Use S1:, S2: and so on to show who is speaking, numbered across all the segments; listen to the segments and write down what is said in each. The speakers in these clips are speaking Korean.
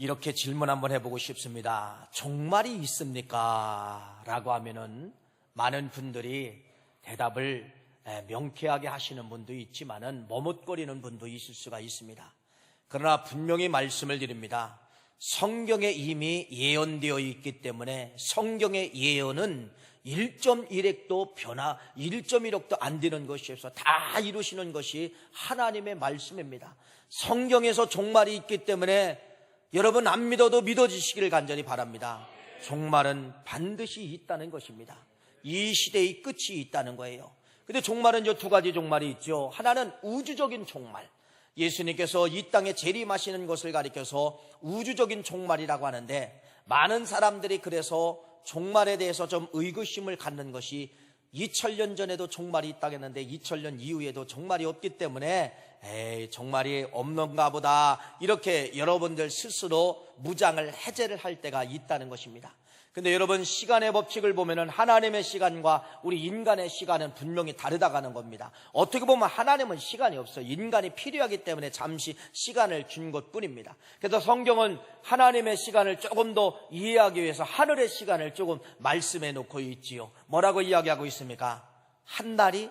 S1: 이렇게 질문 한번 해보고 싶습니다. 종말이 있습니까? 라고 하면은 많은 분들이 대답을 명쾌하게 하시는 분도 있지만은 머뭇거리는 분도 있을 수가 있습니다. 그러나 분명히 말씀을 드립니다. 성경에 이미 예언되어 있기 때문에 성경의 예언은 1.1핵도 변화, 1.1억도 안 되는 것이 없어 다 이루시는 것이 하나님의 말씀입니다. 성경에서 종말이 있기 때문에 여러분 안 믿어도 믿어지시기를 간절히 바랍니다. 종말은 반드시 있다는 것입니다. 이 시대의 끝이 있다는 거예요. 근데 종말은 두 가지 종말이 있죠. 하나는 우주적인 종말. 예수님께서 이 땅에 재림하시는 것을 가리켜서 우주적인 종말이라고 하는데, 많은 사람들이 그래서 종말에 대해서 좀 의구심을 갖는 것이 2000년 전에도 종말이 있다고 했는데 2000년 이후에도 종말이 없기 때문에 종말이 없는가 보다, 이렇게 여러분들 스스로 무장을 해제를 할 때가 있다는 것입니다. 근데 여러분, 시간의 법칙을 보면은 하나님의 시간과 우리 인간의 시간은 분명히 다르다가는 겁니다. 어떻게 보면 하나님은 시간이 없어요. 인간이 필요하기 때문에 잠시 시간을 준 것뿐입니다. 그래서 성경은 하나님의 시간을 조금 더 이해하기 위해서 하늘의 시간을 조금 말씀해 놓고 있지요. 뭐라고 이야기하고 있습니까? 한 날이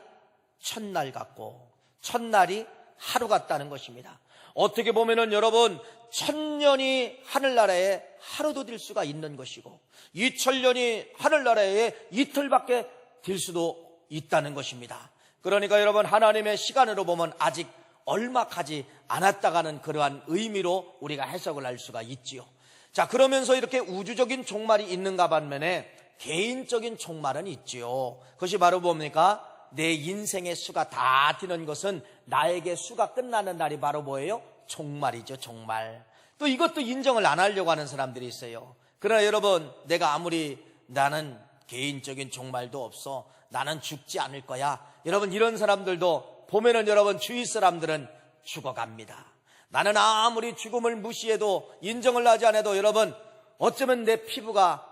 S1: 천날 같고 천날이 하루 같다는 것입니다. 어떻게 보면은 여러분, 1000년이 하늘나라에 하루도 될 수가 있는 것이고 2000년이 하늘나라에 이틀밖에 될 수도 있다는 것입니다. 그러니까 여러분, 하나님의 시간으로 보면 아직 얼마 가지 않았다가는 그러한 의미로 우리가 해석을 할 수가 있지요. 자, 그러면서 이렇게 우주적인 종말이 있는가 반면에 개인적인 종말은 있지요. 그것이 바로 뭡니까? 내 인생의 수가 다 되는 것은, 나에게 수가 끝나는 날이 바로 뭐예요? 종말이죠, 종말. 또 이것도 인정을 안 하려고 하는 사람들이 있어요. 그러나 여러분, 내가 아무리 나는 개인적인 종말도 없어, 나는 죽지 않을 거야, 여러분, 이런 사람들도 보면은 여러분, 주위 사람들은 죽어갑니다. 나는 아무리 죽음을 무시해도, 인정을 하지 않아도 여러분, 어쩌면 내 피부가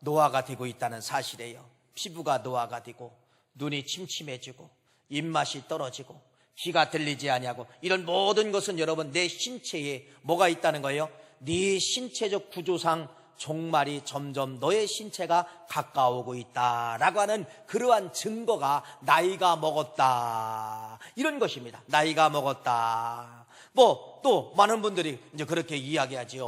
S1: 노화가 되고 있다는 사실이에요. 피부가 노화가 되고 눈이 침침해지고 입맛이 떨어지고 귀가 들리지 아니하고, 이런 모든 것은 여러분, 내 신체에 뭐가 있다는 거예요? 네 신체적 구조상 종말이 점점 너의 신체가 가까워오고 있다라고 하는 그러한 증거가 나이가 먹었다, 이런 것입니다. 나이가 먹었다. 또 많은 분들이 이제 그렇게 이야기하지요.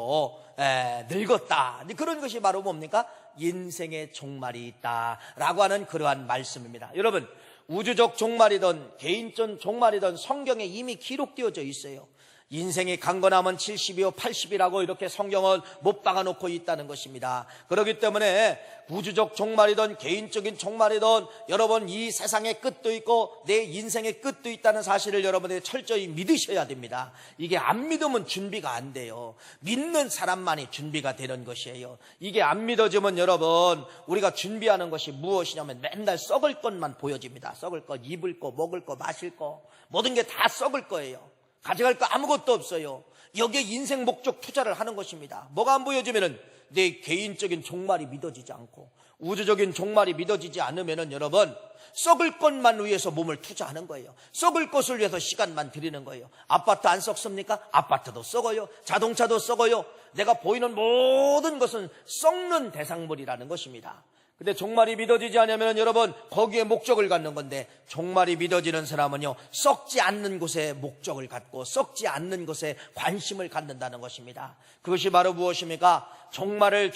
S1: 늙었다. 그런 것이 바로 뭡니까? 인생의 종말이 있다라고 하는 그러한 말씀입니다. 여러분, 우주적 종말이든 개인적 종말이든 성경에 이미 기록되어져 있어요. 인생이 강건하면 70이요 80이라고 이렇게 성경은 못 박아놓고 있다는 것입니다. 그렇기 때문에 우주적 종말이든 개인적인 종말이든 여러분, 이 세상의 끝도 있고 내 인생의 끝도 있다는 사실을 여러분들이 철저히 믿으셔야 됩니다. 이게 안 믿으면 준비가 안 돼요. 믿는 사람만이 준비가 되는 것이에요. 이게 안 믿어지면 여러분, 우리가 준비하는 것이 무엇이냐면 맨날 썩을 것만 보여집니다. 썩을 것, 입을 거, 먹을 거, 마실 거, 모든 게 다 썩을 거예요. 가져갈 거 아무것도 없어요. 여기에 인생 목적 투자를 하는 것입니다. 뭐가 안 보여지면은 내 개인적인 종말이 믿어지지 않고 우주적인 종말이 믿어지지 않으면은 여러분, 썩을 것만 위해서 몸을 투자하는 거예요. 썩을 것을 위해서 시간만 들이는 거예요. 아파트 안 썩습니까? 아파트도 썩어요. 자동차도 썩어요. 내가 보이는 모든 것은 썩는 대상물이라는 것입니다. 근데 종말이 믿어지지 않으면 여러분, 거기에 목적을 갖는 건데, 종말이 믿어지는 사람은요, 썩지 않는 곳에 목적을 갖고 썩지 않는 것에 관심을 갖는다는 것입니다. 그것이 바로 무엇입니까? 종말을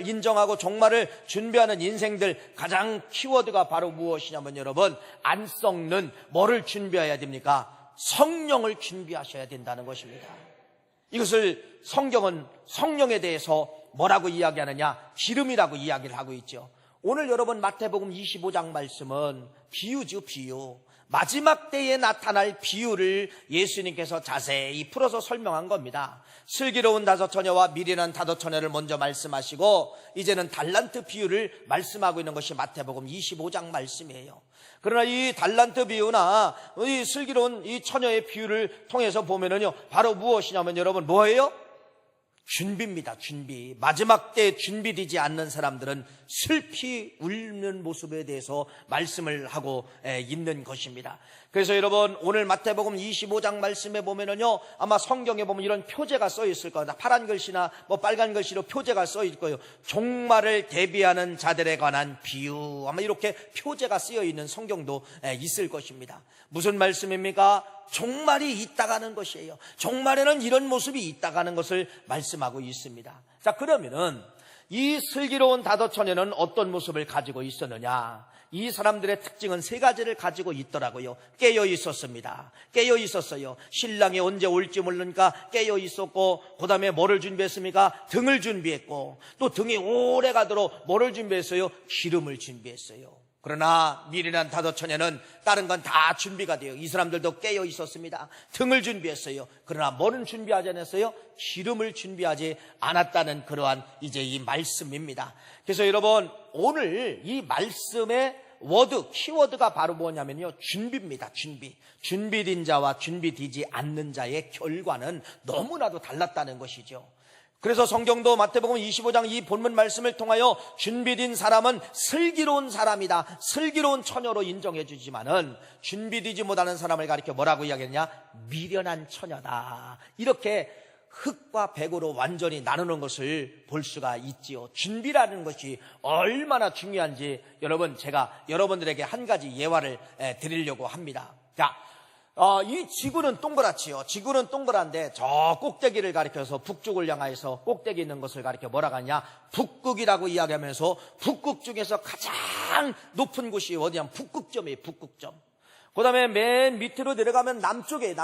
S1: 인정하고 종말을 준비하는 인생들 가장 키워드가 바로 무엇이냐면 여러분, 안 썩는 뭐를 준비해야 됩니까? 성령을 준비하셔야 된다는 것입니다. 이것을 성경은 성령에 대해서 뭐라고 이야기하느냐? 기름이라고 이야기를 하고 있죠. 오늘 여러분 마태복음 25장 말씀은 비유죠, 비유. 마지막 때에 나타날 비유를 예수님께서 자세히 풀어서 설명한 겁니다. 슬기로운 5처녀와 미련한 5처녀를 먼저 말씀하시고, 이제는 달란트 비유를 말씀하고 있는 것이 마태복음 25장 말씀이에요. 그러나 이 달란트 비유나 이 슬기로운 이 처녀의 비유를 통해서 보면은요, 바로 무엇이냐면 여러분, 뭐예요? 준비입니다. 준비. 마지막 때 준비되지 않는 사람들은 슬피 울는 모습에 대해서 말씀을 하고 있는 것입니다. 그래서 여러분, 오늘 마태복음 25장 말씀에 보면은요, 아마 성경에 보면 이런 표제가 써 있을 거예요. 파란 글씨나 빨간 글씨로 표제가 써 있을 거예요. 종말을 대비하는 자들에 관한 비유, 아마 이렇게 표제가 쓰여 있는 성경도 있을 것입니다. 무슨 말씀입니까? 종말이 있다가는 것이에요. 종말에는 이런 모습이 있다가는 것을 말씀하고 있습니다. 자, 그러면은 이 슬기로운 다도처녀는 어떤 모습을 가지고 있었느냐? 이 사람들의 특징은 세 가지를 가지고 있더라고요. 깨어 있었습니다. 깨어 있었어요. 신랑이 언제 올지 모르니까 깨어 있었고, 그 다음에 뭐를 준비했습니까? 등을 준비했고, 또 등이 오래 가도록 뭐를 준비했어요? 기름을 준비했어요. 그러나 미련한 다도처녀는 다른 건 다 준비가 돼요. 이 사람들도 깨어 있었습니다. 등을 준비했어요. 그러나 뭐는 준비하지 않았어요? 기름을 준비하지 않았다는 그러한 이제 이 말씀입니다. 그래서 여러분, 오늘 이 말씀의 키워드가 바로 뭐냐면요, 준비입니다. 준비된 자와 준비되지 않는 자의 결과는 너무나도 달랐다는 것이죠. 그래서 성경도 마태복음 25장 이 본문 말씀을 통하여 준비된 사람은 슬기로운 사람이다, 슬기로운 처녀로 인정해 주지만은 준비되지 못하는 사람을 가리켜 뭐라고 이야기했냐? 미련한 처녀다. 이렇게 흙과 백으로 완전히 나누는 것을 볼 수가 있지요. 준비라는 것이 얼마나 중요한지 제가 여러분들에게 한 가지 예화를 드리려고 합니다. 자, 이 지구는 동그랗지요. 지구는 동그란데 저 꼭대기를 가리켜서 북쪽을 향하여서 꼭대기 있는 것을 가리켜 뭐라고 하냐? 북극이라고 이야기하면서 북극 중에서 가장 높은 곳이 어디냐면 북극점이에요. 북극점. 그 다음에 맨 밑으로 내려가면 남쪽에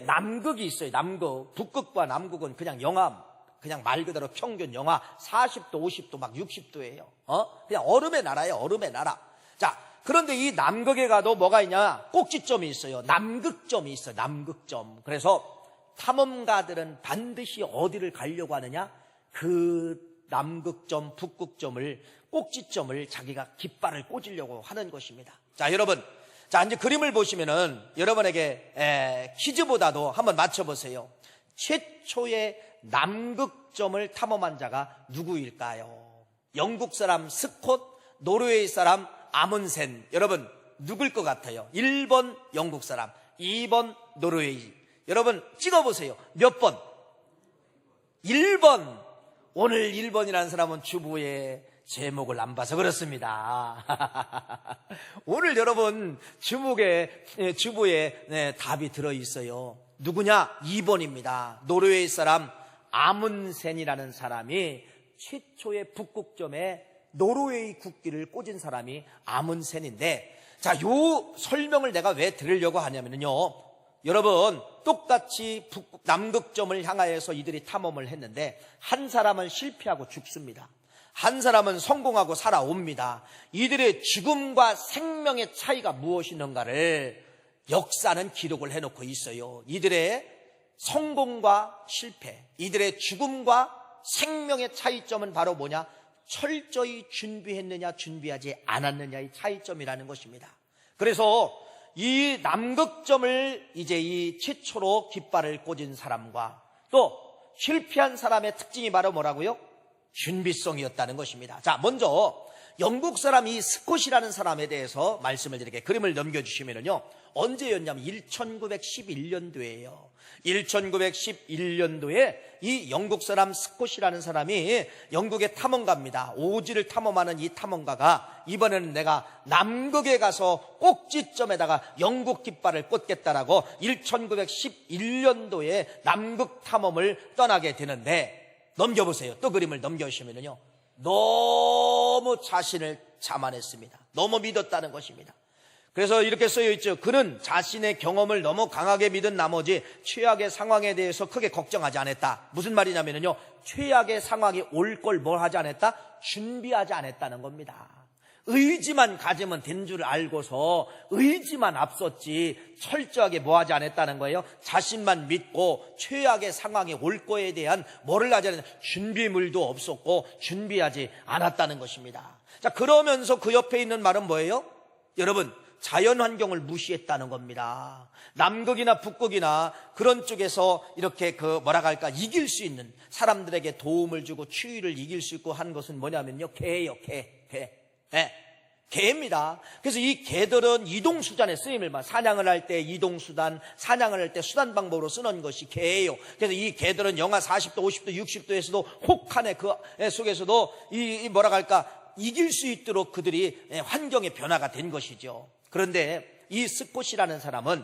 S1: 남극이 있어요. 남극. 북극과 남극은 그냥 그냥 말 그대로 평균 영하 40도, 50도, 막 60도예요. 그냥 얼음의 나라예요. 얼음의 나라. 자, 그런데 이 남극에 가도 뭐가 있냐? 꼭지점이 있어요. 남극점이 있어요. 남극점. 그래서 탐험가들은 반드시 어디를 가려고 하느냐? 그 남극점, 북극점을, 꼭지점을 자기가 깃발을 꽂으려고 하는 것입니다. 자, 여러분. 자, 이제 그림을 보시면은 여러분에게 퀴즈보다도 한번 맞춰보세요. 최초의 남극점을 탐험한 자가 누구일까요? 영국 사람 스콧, 노르웨이 사람 아문센. 여러분 누굴 것 같아요? 1번 영국 사람, 2번 노르웨이. 여러분 찍어보세요. 몇 번? 1번. 오늘 1번이라는 사람은 주보에 제목을 안 봐서 그렇습니다. 오늘 여러분 주보에 답이 들어있어요. 누구냐? 2번입니다. 노르웨이 사람 아문센이라는 사람이 최초의 북극점에 노르웨이 국기를 꽂은 사람이 아문센인데, 자, 요 설명을 내가 왜 들으려고 하냐면요, 여러분 똑같이 남극점을 향하여서 이들이 탐험을 했는데 한 사람은 실패하고 죽습니다. 한 사람은 성공하고 살아옵니다. 이들의 죽음과 생명의 차이가 무엇이는가를 역사는 기록을 해놓고 있어요. 이들의 성공과 실패, 이들의 죽음과 생명의 차이점은 바로 뭐냐? 철저히 준비했느냐 준비하지 않았느냐의 차이점이라는 것입니다. 그래서 이 남극점을 이제 이 최초로 깃발을 꽂은 사람과 또 실패한 사람의 특징이 바로 뭐라고요? 준비성이었다는 것입니다. 자, 먼저 영국 사람 이 스콧이라는 사람에 대해서 말씀을 드릴게요. 그림을 넘겨주시면요, 언제였냐면 1911년도예요. 1911년도에 이 영국 사람 스콧이라는 사람이 영국의 탐험가입니다. 오지를 탐험하는 이 탐험가가 이번에는 내가 남극에 가서 꼭지점에다가 영국 깃발을 꽂겠다라고 1911년도에 남극 탐험을 떠나게 되는데, 넘겨보세요. 또 그림을 넘겨주시면요, 너무 자신을 자만했습니다. 너무 믿었다는 것입니다. 그래서 이렇게 쓰여 있죠. 그는 자신의 경험을 너무 강하게 믿은 나머지 최악의 상황에 대해서 크게 걱정하지 않았다. 무슨 말이냐면요, 최악의 상황이 올 걸 뭘 하지 않았다? 준비하지 않았다는 겁니다. 의지만 가지면 된 줄 알고서 의지만 앞섰지 철저하게 뭐 하지 않았다는 거예요? 자신만 믿고 최악의 상황이 올 거에 대한 뭐를 하지 않았다? 준비물도 없었고 준비하지 않았다는 것입니다. 자, 그러면서 그 옆에 있는 말은 뭐예요? 여러분, 자연 환경을 무시했다는 겁니다. 남극이나 북극이나 그런 쪽에서 이렇게 이길 수 있는, 사람들에게 도움을 주고 추위를 이길 수 있고 한 것은 뭐냐면요, 개예요. 개입니다. 그래서 이 개들은 이동수단에 쓰임을 받아. 사냥을 할 때 이동수단, 사냥을 할 때 수단 방법으로 쓰는 것이 개예요. 그래서 이 개들은 영하 40도, 50도, 60도에서도 혹한의 그 속에서도 이길 수 있도록 그들이 환경의 변화가 된 것이죠. 그런데 이 스콧이라는 사람은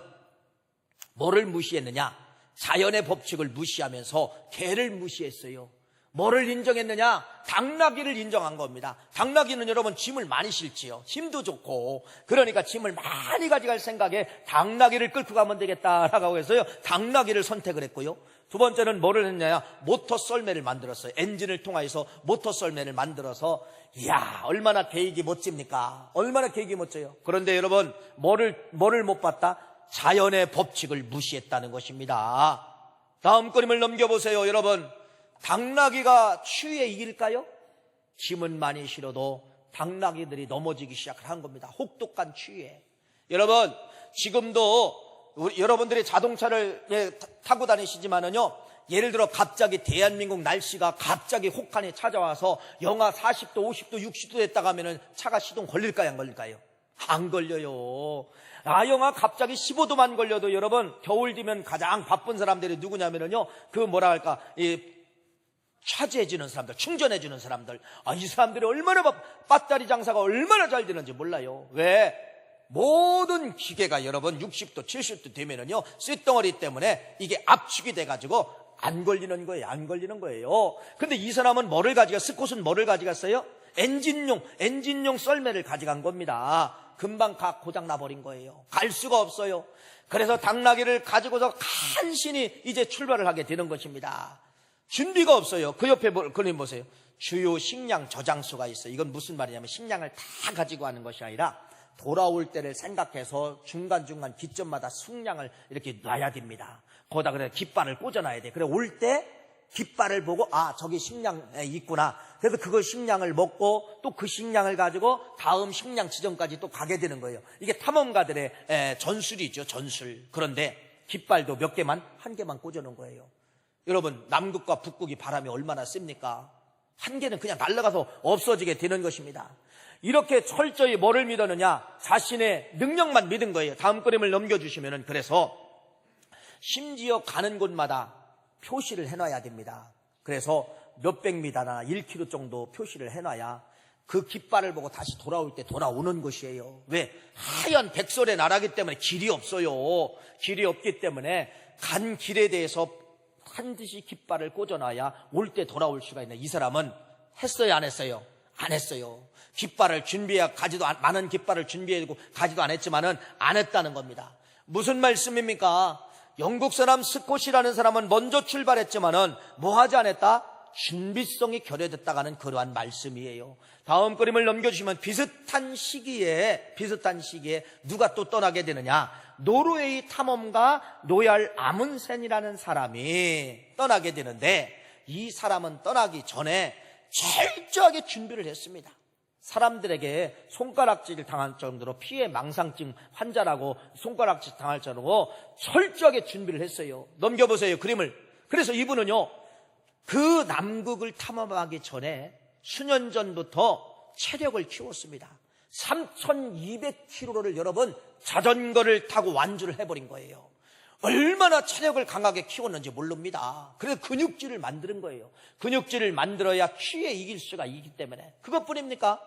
S1: 뭐를 무시했느냐? 자연의 법칙을 무시하면서 개를 무시했어요. 뭐를 인정했느냐? 당나귀를 인정한 겁니다. 당나귀는 여러분 짐을 많이 실지요. 힘도 좋고, 그러니까 짐을 많이 가져갈 생각에 당나귀를 끌고 가면 되겠다라고 해서요, 당나귀를 선택을 했고요. 두 번째는 뭐를 했냐? 모터 썰매를 만들었어요. 엔진을 통해서 모터 썰매를 만들어서, 이야, 얼마나 계획이 멋집니까? 얼마나 계획이 멋져요. 그런데 여러분, 뭐를 못 봤다? 자연의 법칙을 무시했다는 것입니다. 다음 그림을 넘겨보세요. 여러분, 당나귀가 추위에 이길까요? 짐은 많이 실어도 당나귀들이 넘어지기 시작을 한 겁니다. 혹독한 추위에. 여러분, 지금도 여러분들이 자동차를 타고 다니시지만은요, 예를 들어 갑자기 대한민국 날씨가 갑자기 혹한이 찾아와서 영하 40도, 50도, 60도 됐다가 하면은 차가 시동 걸릴까요? 안 걸릴까요? 안 걸려요. 영하 갑자기 15도만 걸려도 여러분, 겨울 되면 가장 바쁜 사람들이 누구냐면은요, 차지해주는 사람들, 충전해주는 사람들. 이 사람들이 얼마나 배터리 장사가 얼마나 잘 되는지 몰라요. 왜? 모든 기계가 여러분 60도, 70도 되면은요, 쇳덩어리 때문에 이게 압축이 돼가지고 안 걸리는 거예요. 근데 이 사람은 스콧은 뭐를 가져갔어요? 엔진용 썰매를 가져간 겁니다. 금방 고장 나버린 거예요. 갈 수가 없어요. 그래서 당나귀를 가지고서 간신히 이제 출발을 하게 되는 것입니다. 준비가 없어요. 그 옆에 그림 보세요. 주요 식량 저장소가 있어요. 이건 무슨 말이냐면 식량을 다 가지고 가는 것이 아니라 돌아올 때를 생각해서 중간중간 기점마다 숙량을 이렇게 놔야 됩니다. 거기다 그래 깃발을 꽂아놔야 돼. 그래 올 때 깃발을 보고 저기 식량 있구나. 그래서 그거 식량을 먹고 또 그 식량을 가지고 다음 식량 지점까지 또 가게 되는 거예요. 이게 탐험가들의 전술이죠. 전술. 그런데 깃발도 한 개만 꽂아놓은 거예요. 여러분, 남극과 북극이 바람이 얼마나 셉니까? 한 개는 그냥 날아가서 없어지게 되는 것입니다. 이렇게 철저히 뭐를 믿었느냐? 자신의 능력만 믿은 거예요. 다음 그림을 넘겨주시면은, 그래서 심지어 가는 곳마다 표시를 해놔야 됩니다. 그래서 몇백 미터나 1km 정도 표시를 해놔야 그 깃발을 보고 다시 돌아올 때 돌아오는 것이에요. 왜? 하얀 백설의 나라기 때문에 길이 없어요. 길이 없기 때문에 간 길에 대해서 반드시 깃발을 꽂아놔야 올 때 돌아올 수가 있는. 이 사람은 했어요, 안 했어요? 안 했어요. 많은 깃발을 준비해두고 가지도 안 했지만은 안 했다는 겁니다. 무슨 말씀입니까? 영국 사람 스콧이라는 사람은 먼저 출발했지만은 뭐 하지 않았다? 준비성이 결여됐다가는 그러한 말씀이에요. 다음 그림을 넘겨주시면 비슷한 시기에 누가 또 떠나게 되느냐? 노르웨이 탐험가 노얄 아문센이라는 사람이 떠나게 되는데, 이 사람은 떠나기 전에 철저하게 준비를 했습니다. 사람들에게 손가락질 당할 정도로 피해 망상증 환자라고 손가락질 당할 정도로 철저하게 준비를 했어요. 넘겨보세요, 그림을. 그래서 이분은요, 그 남극을 탐험하기 전에 수년 전부터 체력을 키웠습니다. 3,200km를 여러분 자전거를 타고 완주를 해버린 거예요. 얼마나 체력을 강하게 키웠는지 모릅니다. 그래서 근육질을 만드는 거예요. 근육질을 만들어야 추위에 이길 수가 있기 때문에. 그것뿐입니까?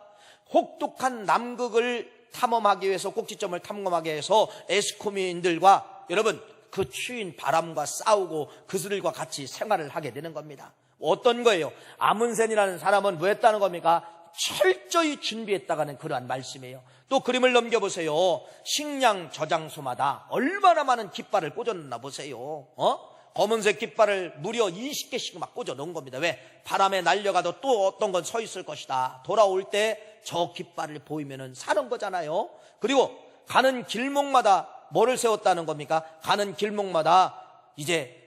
S1: 혹독한 남극을 탐험하기 위해서, 꼭지점을 탐험하기 위해서 에스코민들과 여러분 그 추운 바람과 싸우고 그들과 같이 생활을 하게 되는 겁니다. 어떤 거예요? 아문센이라는 사람은 뭐 했다는 겁니까? 철저히 준비했다가는 그러한 말씀이에요. 또 그림을 넘겨보세요. 식량 저장소마다 얼마나 많은 깃발을 꽂아놓나 보세요. 검은색 깃발을 무려 20개씩 막 꽂아놓은 겁니다. 왜? 바람에 날려가도 또 어떤 건 서 있을 것이다. 돌아올 때 저 깃발을 보이면은 사는 거잖아요. 그리고 가는 길목마다 뭐를 세웠다는 겁니까? 가는 길목마다 이제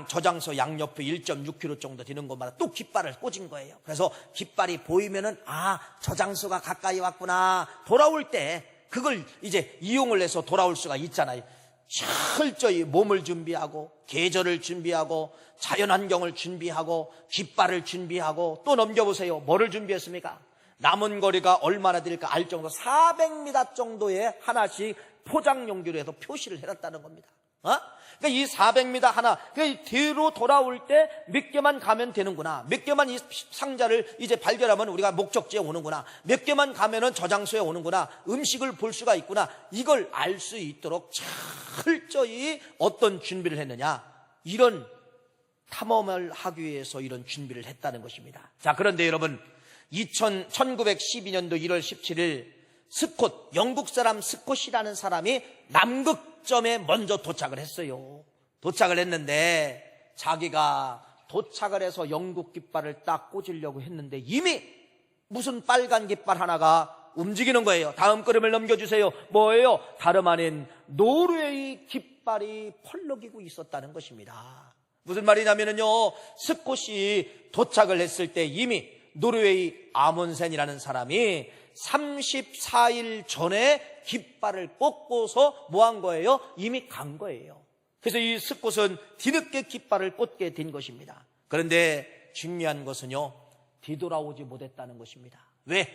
S1: 저장소 양옆에 1.6km 정도 되는 곳마다 또 깃발을 꽂은 거예요. 그래서 깃발이 보이면은 저장소가 가까이 왔구나. 돌아올 때 그걸 이제 이용을 해서 돌아올 수가 있잖아요. 철저히 몸을 준비하고 계절을 준비하고 자연환경을 준비하고 깃발을 준비하고 또 넘겨보세요. 뭐를 준비했습니까? 남은 거리가 얼마나 될까 알 정도 400m 정도의 하나씩 포장 용기로 해서 표시를 해놨다는 겁니다. 그러니까 이 400m 하나, 그러니까 뒤로 돌아올 때 몇 개만 가면 되는구나. 몇 개만 이 상자를 이제 발견하면 우리가 목적지에 오는구나. 몇 개만 가면은 저장소에 오는구나. 음식을 볼 수가 있구나. 이걸 알 수 있도록 철저히 어떤 준비를 했느냐. 이런 탐험을 하기 위해서 이런 준비를 했다는 것입니다. 자, 그런데 여러분, 1912년도 1월 17일 스콧, 영국 사람 스콧이라는 사람이 남극점에 먼저 도착을 했어요. 도착을 했는데 자기가 도착을 해서 영국 깃발을 딱 꽂으려고 했는데 이미 무슨 빨간 깃발 하나가 움직이는 거예요. 다음 걸음을 넘겨주세요. 뭐예요? 다름 아닌 노르웨이 깃발이 펄럭이고 있었다는 것입니다. 무슨 말이냐면요, 스콧이 도착을 했을 때 이미 노르웨이 아문센이라는 사람이 34일 전에 깃발을 꽂고서 뭐 한 거예요? 이미 간 거예요. 그래서 이 스콧은 뒤늦게 깃발을 꽂게 된 것입니다. 그런데 중요한 것은요, 뒤돌아오지 못했다는 것입니다. 왜?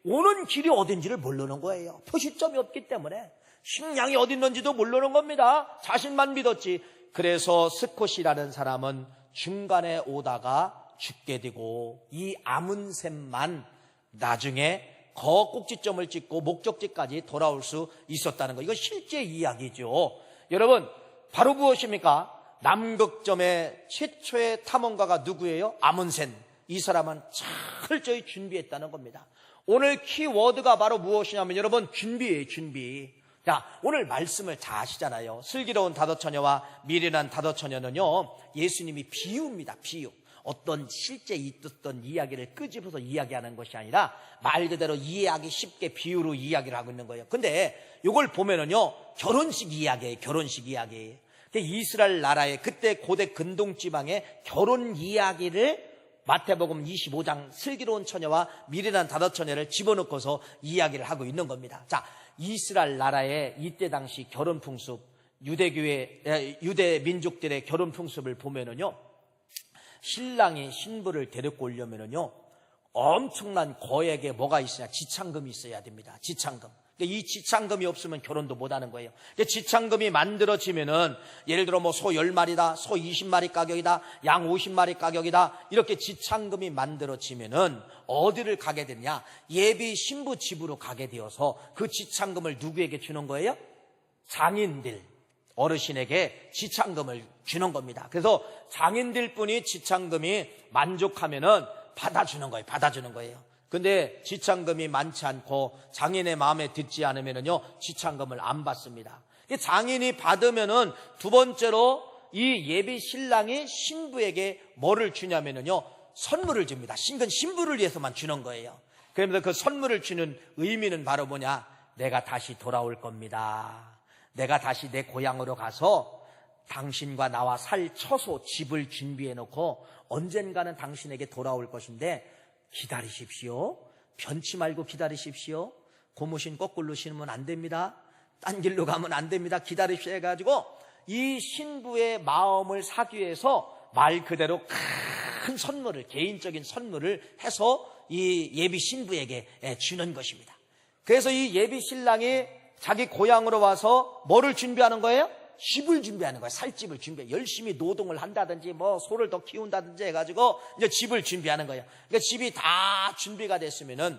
S1: 오는 길이 어딘지를 모르는 거예요. 표시점이 없기 때문에 식량이 어디 있는지도 모르는 겁니다. 자신만 믿었지. 그래서 스콧이라는 사람은 중간에 오다가 죽게 되고 이 아문센만 나중에 거 꼭지점을 찍고 목적지까지 돌아올 수 있었다는 거. 이거 실제 이야기죠. 여러분, 바로 무엇입니까? 남극점의 최초의 탐험가가 누구예요? 아문센. 이 사람은 철저히 준비했다는 겁니다. 오늘 키워드가 바로 무엇이냐면 여러분, 준비예요. 준비. 자, 오늘 말씀을 다 아시잖아요. 슬기로운 다도처녀와 미련한 다도처녀는요, 예수님이 비유입니다. 비유. 어떤 실제 있었던 이야기를 끄집어서 이야기하는 것이 아니라 말 그대로 이해하기 쉽게 비유로 이야기를 하고 있는 거예요. 근데 이걸 보면은요, 결혼식 이야기예요. 결혼식 이야기. 이스라엘 나라의 그때 고대 근동지방의 결혼 이야기를 마태복음 25장 슬기로운 처녀와 미련한 다도처녀를 집어넣고서 이야기를 하고 있는 겁니다. 자, 이스라엘 나라의 이때 당시 결혼 풍습, 유대 민족들의 결혼 풍습을 보면은요, 신랑이 신부를 데리고 오려면은요, 엄청난 거액의 뭐가 있어야, 지참금이 있어야 됩니다. 지참금. 이 지참금이 없으면 결혼도 못 하는 거예요. 지참금이 만들어지면은, 예를 들어 뭐 소 10마리다, 소 20마리 가격이다, 양 50마리 가격이다, 이렇게 지참금이 만들어지면은 어디를 가게 되냐? 예비 신부 집으로 가게 되어서 그 지참금을 누구에게 주는 거예요? 장인들, 어르신에게 지참금을 주는 겁니다. 그래서 장인들 뿐이 지참금이 만족하면은 받아주는 거예요. 받아주는 거예요. 근데 지참금이 많지 않고 장인의 마음에 듣지 않으면은요, 지참금을 안 받습니다. 장인이 받으면은 두 번째로 이 예비 신랑이 신부에게 뭐를 주냐면은요, 선물을 줍니다. 신부를 위해서만 주는 거예요. 그러면서 그 선물을 주는 의미는 바로 뭐냐? 내가 다시 돌아올 겁니다. 내가 다시 내 고향으로 가서 당신과 나와 살 처소, 집을 준비해 놓고 언젠가는 당신에게 돌아올 것인데 기다리십시오. 변치 말고 기다리십시오. 고무신 거꾸로 신으면 안 됩니다. 딴 길로 가면 안 됩니다. 기다리십시오 해가지고 이 신부의 마음을 사기 위해서 말 그대로 큰 선물을, 개인적인 선물을 해서 이 예비 신부에게 주는 것입니다. 그래서 이 예비 신랑이 자기 고향으로 와서 뭐를 준비하는 거예요? 집을 준비하는 거예요. 살 집을 준비해. 열심히 노동을 한다든지 뭐 소를 더 키운다든지 해가지고 이제 집을 준비하는 거예요. 그러니까 집이 다 준비가 됐으면은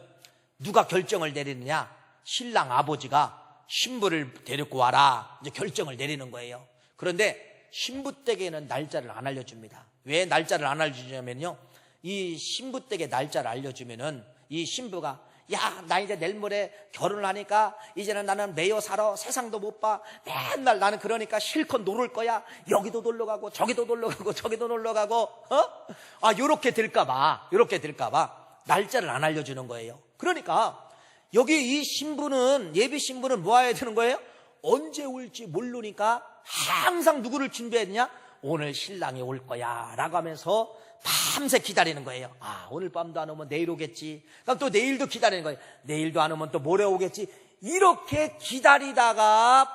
S1: 누가 결정을 내리느냐? 신랑 아버지가 신부를 데리고 와라, 이제 결정을 내리는 거예요. 그런데 신부 댁에는 날짜를 안 알려줍니다. 왜 날짜를 안 알려주냐면요, 이 신부 댁에 날짜를 알려주면은 이 신부가 야, 나 이제 내일 모레 결혼을 하니까 이제는 나는 매여 살아. 세상도 못 봐. 맨날 나는 그러니까 실컷 놀을 거야. 여기도 놀러 가고 저기도 놀러 가고 저기도 놀러 가고 요렇게 될까봐 날짜를 안 알려주는 거예요. 그러니까 여기 이 신부는, 예비 신부는 뭐 해야 되는 거예요? 언제 올지 모르니까 항상 누구를 준비했냐? 오늘 신랑이 올 거야 라고 하면서 밤새 기다리는 거예요. 오늘 밤도 안 오면 내일 오겠지. 그럼 또 내일도 기다리는 거예요. 내일도 안 오면 또 모레 오겠지. 이렇게 기다리다가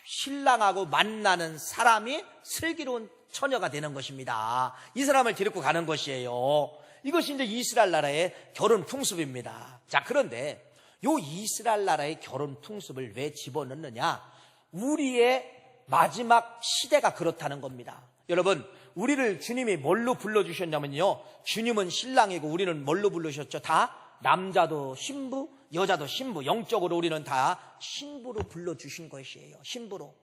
S1: 신랑하고 만나는 사람이 슬기로운 처녀가 되는 것입니다. 이 사람을 데리고 가는 것이에요. 이것이 이제 이스라엘 나라의 결혼 풍습입니다. 자, 그런데 요 이스라엘 나라의 결혼 풍습을 왜 집어넣느냐? 우리의 마지막 시대가 그렇다는 겁니다. 여러분, 우리를 주님이 뭘로 불러주셨냐면요, 주님은 신랑이고 우리는 뭘로 부르셨죠? 다 남자도 신부, 여자도 신부, 영적으로 우리는 다 신부로 불러주신 것이에요. 신부로.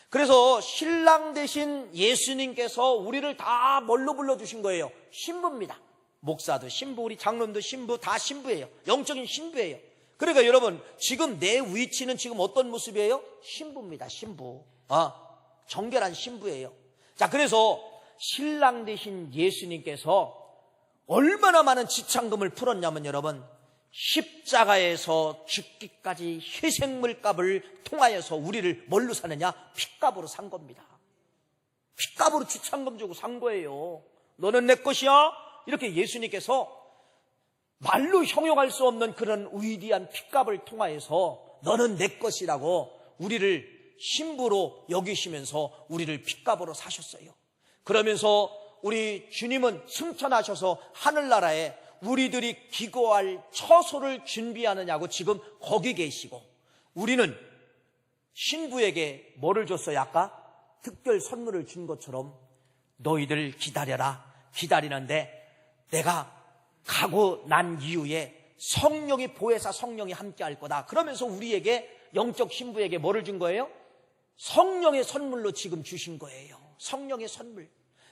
S1: 그래서 신랑 대신 예수님께서 우리를 다 뭘로 불러주신 거예요? 신부입니다. 목사도 신부, 우리 장로님도 신부, 다 신부예요. 영적인 신부예요. 그러니까 여러분, 지금 내 위치는 지금 어떤 모습이에요? 신부입니다. 신부. 정결한 신부예요. 자, 그래서 신랑 대신 예수님께서 얼마나 많은 지창금을 풀었냐면 여러분, 십자가에서 죽기까지 희생물값을 통하여서 우리를 뭘로 사느냐? 핏값으로 산 겁니다. 핏값으로 지창금 주고 산 거예요. 너는 내 것이야? 이렇게 예수님께서 말로 형용할 수 없는 그런 위대한 핏값을 통하여서 너는 내 것이라고 우리를 신부로 여기시면서 우리를 핏값으로 사셨어요. 그러면서 우리 주님은 승천하셔서 하늘나라에 우리들이 기거할 처소를 준비하느냐고 지금 거기 계시고, 우리는 신부에게 뭐를 줬어요? 아까 특별 선물을 준 것처럼 너희들 기다려라. 기다리는데 내가 가고 난 이후에 성령이 보혜사 성령이 함께 할 거다. 그러면서 우리에게 영적 신부에게 뭐를 준 거예요? 성령의 선물로 지금 주신 거예요. 성령의 선물.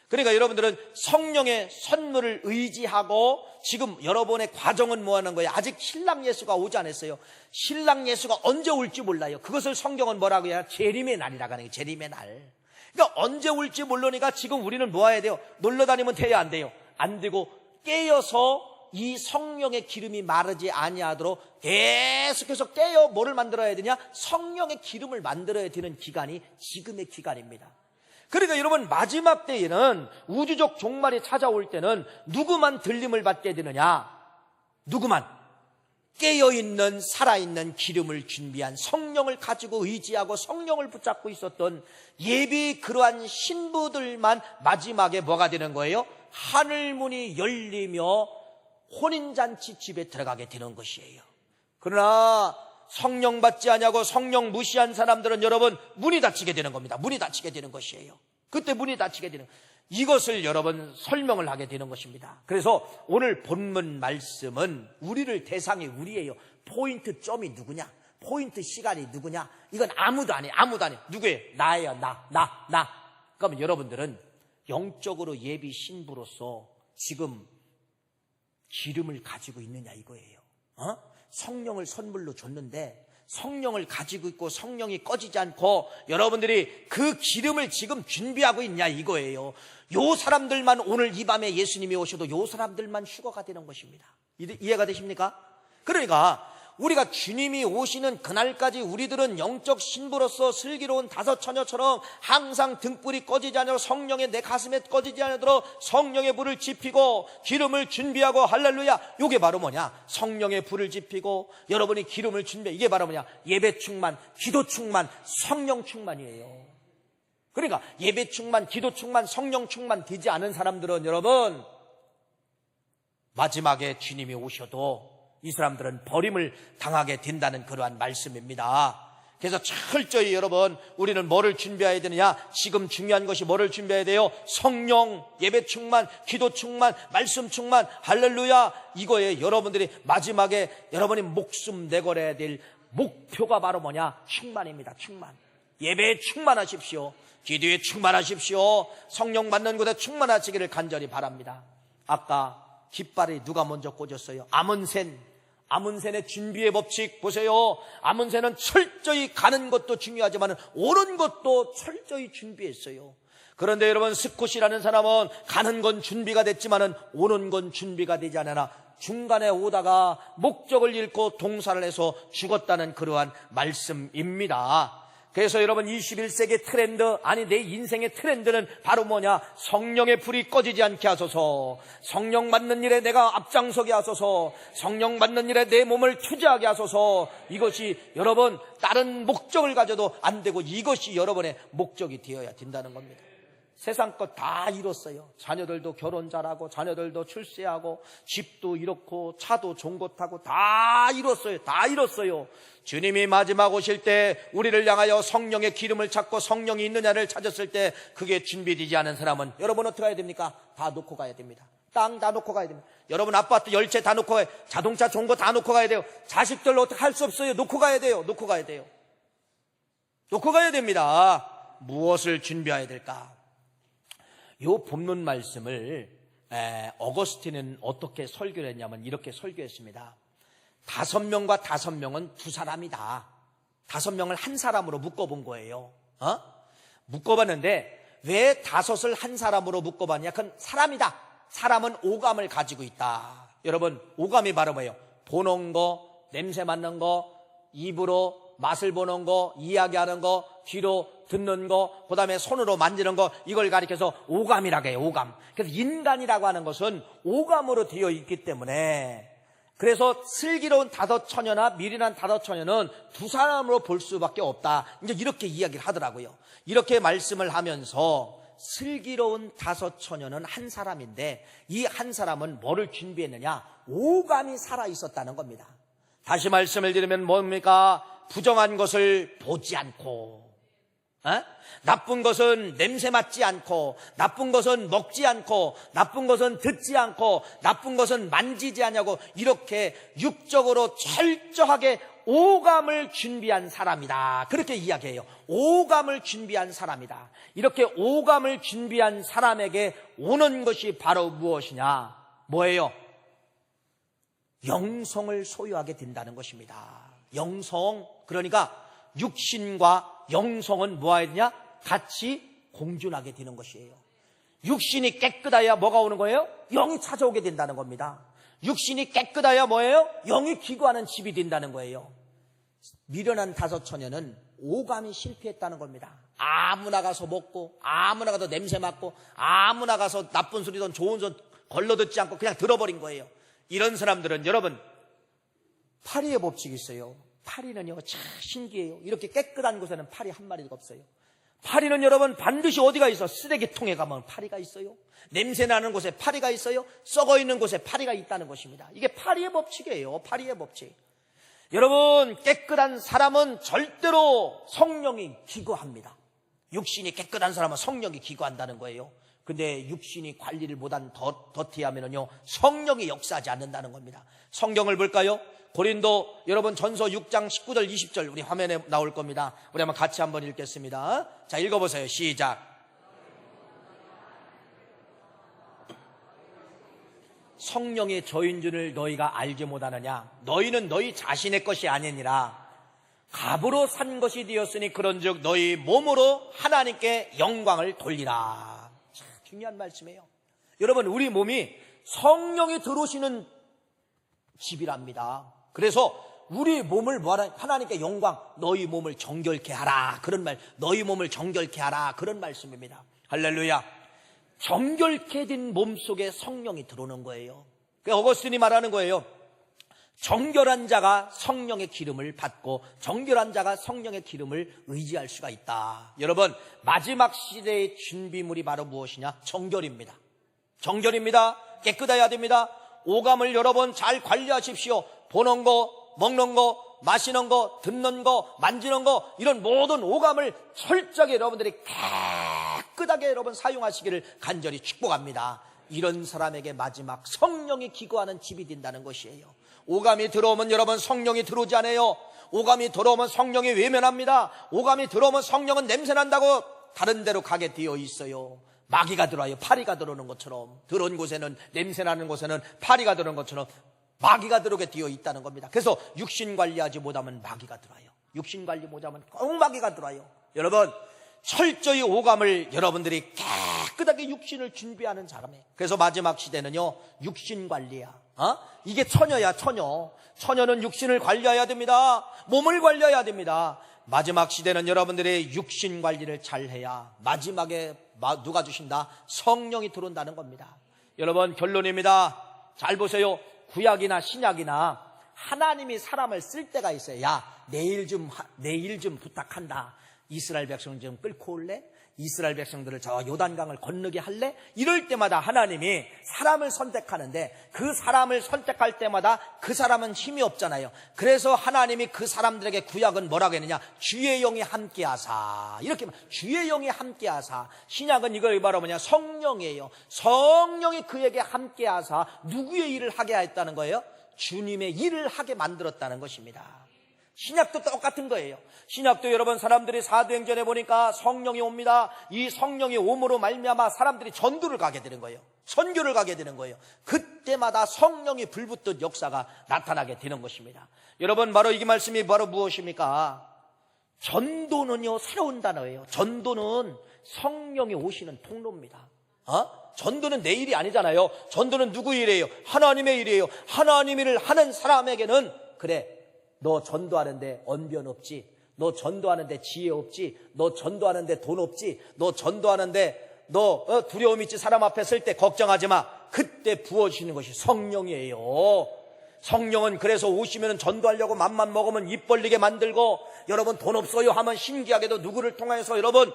S1: 그러니까 여러분들은 성령의 선물을 의지하고 지금 여러분의 과정은 뭐 하는 거예요? 아직 신랑 예수가 오지 않았어요. 신랑 예수가 언제 올지 몰라요. 그것을 성경은 뭐라고 해요? 재림의 날이라고 하는 거예요. 재림의 날. 그러니까 언제 올지 모르니까 지금 우리는 뭐 해야 돼요? 놀러 다니면 돼요? 안 돼요? 안 되고 깨어서 이 성령의 기름이 마르지 아니하도록 계속해서 깨어 뭐를 만들어야 되냐? 성령의 기름을 만들어야 되는 기간이 지금의 기간입니다. 그러니까 여러분, 마지막 때에는 우주적 종말이 찾아올 때는 누구만 들림을 받게 되느냐? 누구만? 깨어있는 살아있는 기름을 준비한 성령을 가지고 의지하고 성령을 붙잡고 있었던 예비 그러한 신부들만 마지막에 뭐가 되는 거예요? 하늘문이 열리며 혼인잔치 집에 들어가게 되는 것이에요. 그러나 성령 받지 아니하고 성령 무시한 사람들은 여러분 문이 닫히게 되는 겁니다. 문이 닫히게 되는 것이에요. 그때 문이 닫히게 되는, 이것을 여러분 설명을 하게 되는 것입니다. 그래서 오늘 본문 말씀은 우리를 대상이 우리예요. 포인트 점이 누구냐? 포인트 시간이 누구냐? 이건 아무도 아니에요. 아무도 아니에요. 누구예요? 나예요. 나. 그러면 여러분들은 영적으로 예비 신부로서 지금 기름을 가지고 있느냐 이거예요. 성령을 선물로 줬는데 성령을 가지고 있고 성령이 꺼지지 않고 여러분들이 그 기름을 지금 준비하고 있냐 이거예요. 요 사람들만 오늘 이 밤에 예수님이 오셔도 요 사람들만 휴거가 되는 것입니다. 이해가 되십니까? 그러니까 우리가 주님이 오시는 그날까지 우리들은 영적 신부로서 슬기로운 다섯 처녀처럼 항상 등불이 꺼지지 않도록 성령의 내 가슴에 꺼지지 않도록 성령의 불을 지피고 기름을 준비하고 할렐루야. 이게 바로 뭐냐? 성령의 불을 지피고 여러분이 기름을 준비해. 이게 바로 뭐냐? 예배 충만, 기도 충만, 성령 충만이에요. 그러니까 예배 충만, 기도 충만, 성령 충만 되지 않은 사람들은 여러분 마지막에 주님이 오셔도 이 사람들은 버림을 당하게 된다는 그러한 말씀입니다. 그래서 철저히 여러분 우리는 뭐를 준비해야 되느냐? 지금 중요한 것이 뭐를 준비해야 돼요? 성령, 예배 충만, 기도 충만, 말씀 충만, 할렐루야. 이거에 여러분들이 마지막에 여러분이 목숨 내걸어야 될 목표가 바로 뭐냐? 충만입니다. 충만. 예배에 충만하십시오. 기도에 충만하십시오. 성령 받는 곳에 충만하시기를 간절히 바랍니다. 아까 깃발이 누가 먼저 꽂았어요? 아문센의 준비의 법칙 보세요. 아문센은 철저히 가는 것도 중요하지만 오는 것도 철저히 준비했어요. 그런데 여러분 스콧이라는 사람은 가는 건 준비가 됐지만 오는 건 준비가 되지 않으나 중간에 오다가 목적을 잃고 동사를 해서 죽었다는 그러한 말씀입니다. 그래서 여러분 21세기 트렌드, 아니 내 인생의 트렌드는 바로 뭐냐? 성령의 불이 꺼지지 않게 하소서, 성령 받는 일에 내가 앞장서게 하소서, 성령 받는 일에 내 몸을 투자하게 하소서. 이것이 여러분 다른 목적을 가져도 안 되고 이것이 여러분의 목적이 되어야 된다는 겁니다. 세상 것 다 이뤘어요. 자녀들도 결혼 잘하고, 자녀들도 출세하고, 집도 이렇고, 차도 좋은 거 타고 다 이뤘어요. 다 이뤘어요. 주님이 마지막 오실 때 우리를 향하여 성령의 기름을 찾고 성령이 있느냐를 찾았을 때 그게 준비되지 않은 사람은 여러분 어떻게 해야 됩니까? 다 놓고 가야 됩니다. 땅 다 놓고 가야 됩니다. 여러분 아파트 열채 다 놓고 가야 돼요. 자동차 좋은 거 다 놓고 가야 돼요. 자식들로 어떻게 할 수 없어요. 놓고 가야 돼요. 놓고 가야 돼요. 놓고 가야 됩니다. 무엇을 준비해야 될까? 요 본문 말씀을 어거스틴은 어떻게 설교를 했냐면 이렇게 설교했습니다. 5명과 5명은 두 사람이다. 5명을 한 사람으로 묶어본 거예요. 묶어봤는데 왜 5을 한 사람으로 묶어봤냐? 그건 사람이다. 사람은 오감을 가지고 있다. 여러분 오감이 바로 뭐예요? 보는 거, 냄새 맡는 거, 입으로 맛을 보는 거, 이야기하는 거, 귀로 듣는 거, 그 다음에 손으로 만지는 거, 이걸 가리켜서 오감이라고 해요. 오감. 그래서 인간이라고 하는 것은 오감으로 되어 있기 때문에, 그래서 슬기로운 5처녀나 미련한 5처녀는 두 사람으로 볼 수밖에 없다. 이제 이렇게 이야기를 하더라고요. 이렇게 말씀을 하면서 슬기로운 5처녀는 한 사람인데 이 한 사람은 뭐를 준비했느냐? 오감이 살아있었다는 겁니다. 다시 말씀을 드리면 뭡니까? 부정한 것을 보지 않고, 나쁜 것은 냄새 맡지 않고, 나쁜 것은 먹지 않고, 나쁜 것은 듣지 않고, 나쁜 것은 만지지 않냐고, 이렇게 육적으로 철저하게 오감을 준비한 사람이다. 그렇게 이야기해요. 오감을 준비한 사람이다. 이렇게 오감을 준비한 사람에게 오는 것이 바로 무엇이냐? 뭐예요? 영성을 소유하게 된다는 것입니다. 영성, 그러니까 육신과 영성은 뭐해야 되냐? 같이 공존하게 되는 것이에요. 육신이 깨끗해야 뭐가 오는 거예요? 영이 찾아오게 된다는 겁니다. 육신이 깨끗해야 뭐예요? 영이 기거하는 집이 된다는 거예요. 미련한 5처녀는 오감이 실패했다는 겁니다. 아무나 가서 먹고, 아무나 가서 냄새 맡고, 아무나 가서 나쁜 소리든 좋은 소리 걸러 듣지 않고 그냥 들어버린 거예요. 이런 사람들은 여러분 파리의 법칙이 있어요. 파리는요 참 신기해요. 이렇게 깨끗한 곳에는 파리 한 마리도 없어요. 파리는 여러분 반드시 어디가 있어? 쓰레기통에 가면 파리가 있어요. 냄새 나는 곳에 파리가 있어요. 썩어 있는 곳에 파리가 있다는 것입니다. 이게 파리의 법칙이에요. 파리의 법칙. 여러분 깨끗한 사람은 절대로 성령이 기거합니다. 육신이 깨끗한 사람은 성령이 기거한다는 거예요. 근데 육신이 관리를 못한 더티하면은요 성령이 역사하지 않는다는 겁니다. 성경을 볼까요? 고린도 여러분 전서 6장 19절 20절 우리 화면에 나올 겁니다. 우리 한번 같이 한번 읽겠습니다. 자, 읽어보세요. 시작. 성령의 저인 줄을 너희가 알지 못하느냐? 너희는 너희 자신의 것이 아니니라 값으로 산 것이 되었으니 그런즉 너희 몸으로 하나님께 영광을 돌리라. 참 중요한 말씀이에요. 여러분 우리 몸이 성령이 들어오시는 집이랍니다. 그래서 우리 몸을 뭐하라? 하나님께 영광, 너희 몸을 정결케 하라. 그런 말, 너희 몸을 정결케 하라. 그런 말씀입니다. 할렐루야. 정결케 된 몸 속에 성령이 들어오는 거예요. 그 어거스틴이 말하는 거예요. 정결한 자가 성령의 기름을 받고 정결한 자가 성령의 기름을 의지할 수가 있다. 여러분 마지막 시대의 준비물이 바로 무엇이냐? 정결입니다. 정결입니다. 깨끗해야 됩니다. 오감을 여러분 잘 관리하십시오. 보는 거, 먹는 거, 마시는 거, 듣는 거, 만지는 거, 이런 모든 오감을 철저하게 여러분들이 깨끗하게 여러분 사용하시기를 간절히 축복합니다. 이런 사람에게 마지막 성령이 기거하는 집이 된다는 것이에요. 오감이 들어오면 여러분 성령이 들어오지 않아요. 오감이 들어오면 성령이 외면합니다. 오감이 들어오면 성령은 냄새난다고 다른 데로 가게 되어 있어요. 마귀가 들어와요. 파리가 들어오는 것처럼, 들어온 곳에는, 냄새나는 곳에는 파리가 들어오는 것처럼 마귀가 들어오게 되어 있다는 겁니다. 그래서 육신 관리하지 못하면 마귀가 들어와요. 육신 관리 못하면 꼭 마귀가 들어와요. 여러분 철저히 오감을 여러분들이 깨끗하게 육신을 준비하는 사람이에요. 그래서 마지막 시대는요 육신 관리야. 이게 처녀야. 처녀는 육신을 관리해야 됩니다. 몸을 관리해야 됩니다. 마지막 시대는 여러분들의 육신 관리를 잘해야 마지막에 누가 주신다? 성령이 들어온다는 겁니다. 여러분, 결론입니다. 잘 보세요. 구약이나 신약이나 하나님이 사람을 쓸 때가 있어요. 야, 내일 좀 부탁한다. 이스라엘 백성 좀 끌고 올래? 이스라엘 백성들을 저 요단강을 건너게 할래? 이럴 때마다 하나님이 사람을 선택하는데, 그 사람을 선택할 때마다 그 사람은 힘이 없잖아요. 그래서 하나님이 그 사람들에게 구약은 뭐라고 했느냐? 주의 영이 함께하사. 이렇게 주의 영이 함께하사. 신약은 이걸 바로 뭐냐? 성령이에요. 성령이 그에게 함께하사 누구의 일을 하게 하였다는 거예요? 주님의 일을 하게 만들었다는 것입니다. 신약도 똑같은 거예요. 신약도 여러분, 사람들이 사도행전에 보니까 성령이 옵니다. 이 성령이 옴으로 말미암아 사람들이 전도를 가게 되는 거예요. 선교를 가게 되는 거예요. 그때마다 성령이 불붙던 역사가 나타나게 되는 것입니다. 여러분, 바로 이 말씀이 바로 무엇입니까? 전도는요, 새로운 단어예요. 전도는 성령이 오시는 통로입니다. 전도는 내 일이 아니잖아요. 전도는 누구 일이에요? 하나님의 일이에요. 하나님의 일을 하는 사람에게는, 그래, 너 전도하는데 언변 없지? 너 전도하는데 지혜 없지? 너 전도하는데 돈 없지? 너 전도하는데 너 두려움 있지? 사람 앞에 설 때 걱정하지 마. 그때 부어주시는 것이 성령이에요. 성령은 그래서 오시면 전도하려고 맘만 먹으면 입 벌리게 만들고, 여러분 돈 없어요 하면 신기하게도 누구를 통해서 여러분,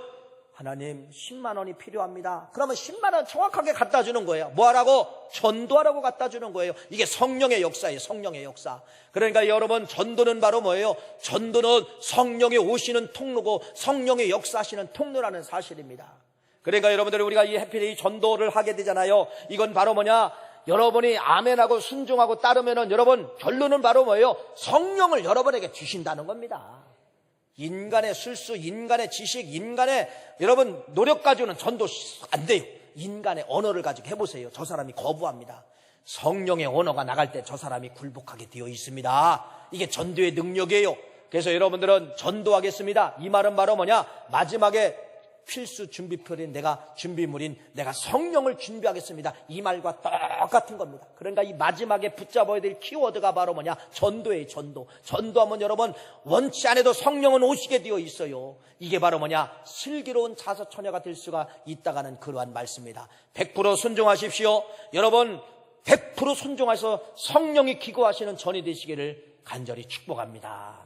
S1: 하나님 10만 원이 필요합니다. 그러면 10만 원 정확하게 갖다 주는 거예요. 뭐 하라고? 전도하라고 갖다 주는 거예요. 이게 성령의 역사예요. 성령의 역사. 그러니까 여러분, 전도는 바로 뭐예요? 전도는 성령이 오시는 통로고 성령의 역사하시는 통로라는 사실입니다. 그러니까 여러분들이 우리가 이 해피데이 전도를 하게 되잖아요. 이건 바로 뭐냐? 여러분이 아멘하고 순종하고 따르면은 여러분, 결론은 바로 뭐예요? 성령을 여러분에게 주신다는 겁니다. 인간의 술수, 인간의 지식, 인간의 여러분 노력 가지고는 전도 안 돼요. 인간의 언어를 가지고 해보세요. 저 사람이 거부합니다. 성령의 언어가 나갈 때 저 사람이 굴복하게 되어 있습니다. 이게 전도의 능력이에요. 그래서 여러분들은 전도하겠습니다. 이 말은 바로 뭐냐? 마지막에 필수 준비물인 내가 성령을 준비하겠습니다. 이 말과 똑같은 겁니다. 그러니까 이 마지막에 붙잡아야 될 키워드가 바로 뭐냐? 전도예요. 전도. 전도하면 여러분, 원치 않아도 성령은 오시게 되어 있어요. 이게 바로 뭐냐? 슬기로운 자서처녀가 될 수가 있다가는 그러한 말씀입니다. 100% 순종하십시오. 여러분 100% 순종하셔서 성령이 기거하시는 전이 되시기를 간절히 축복합니다.